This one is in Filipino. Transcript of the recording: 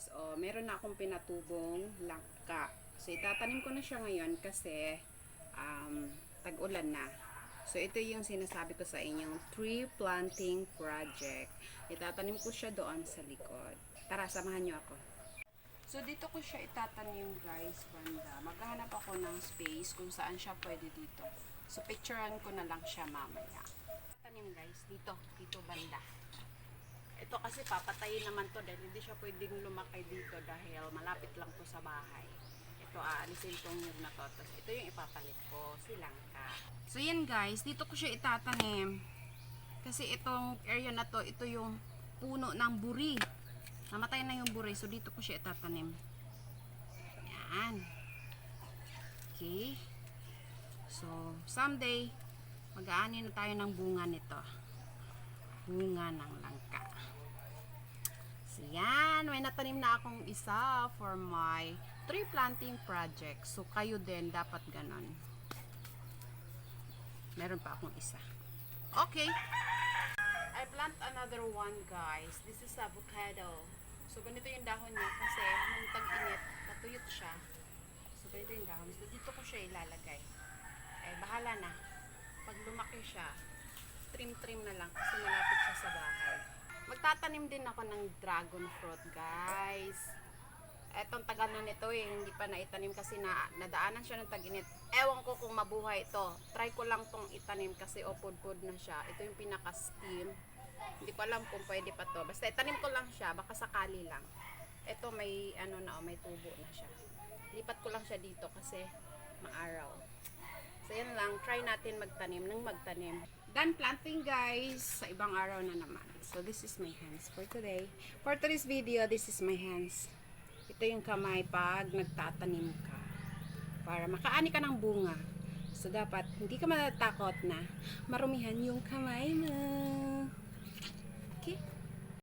guys, meron na akong pinatubong langka. So itatanim ko na siya ngayon kasi tag-ulan na. So ito yung sinasabi ko sa inyong tree planting project. Itatanim ko siya doon sa likod. Tara, samahan niyo ako. So dito ko siya itatanim guys, banda. Maghahanap ako ng space kung saan siya pwede dito. So picturean ko na lang siya mamaya. Tanim guys, dito banda. Ito kasi papatayin naman to dahil hindi siya pwedeng lumaki dito dahil malapit lang to sa bahay. Ito aalisin tong nyug na to. Tapos ito yung ipapalit ko, si langka. So yan guys, dito ko siya itatanim. Kasi itong area na to, ito yung puno ng buri. Namatay na yung buri, so dito ko siya itatanim. Yan. Okay. So someday, mag-aani na tayo ng bunga nito. Bunga ng langka. So yan, may natanim na akong isa for my tree planting project. So kayo din dapat ganon. Meron pa akong isa. Okay. I plant another one guys. This is avocado. So ganito yung dahon niya kasi nung tag-init, natuyot siya. So ganito yung dahon. So dito ko siya ilalagay. Eh bahala na. Pag lumaki siya, trim na lang kasi malapit siya sa bahay. Magtatanim din ako ng dragon fruit guys. Etong tagal na nito hindi pa naitanim kasi nadaanan siya ng tag-init. Ewan ko kung mabuhay ito. Try ko lang tong itanim kasi opod-pod na siya. Ito yung pinaka-steam. Hindi ko alam kung pwede pa to. Basta itanim ko lang siya, baka sakali lang. Ito may may tubo na siya. Lipat ko lang siya dito kasi maaraw. So yan lang, try natin magtanim ng magtanim. Done planting guys, sa ibang araw na naman. So this is my hands for today. For today's video, this is my hands. Ito yung kamay pag nagtatanim ka. Para makaani ka ng bunga. So dapat hindi ka matatakot na marumihan yung kamay mo. Okay?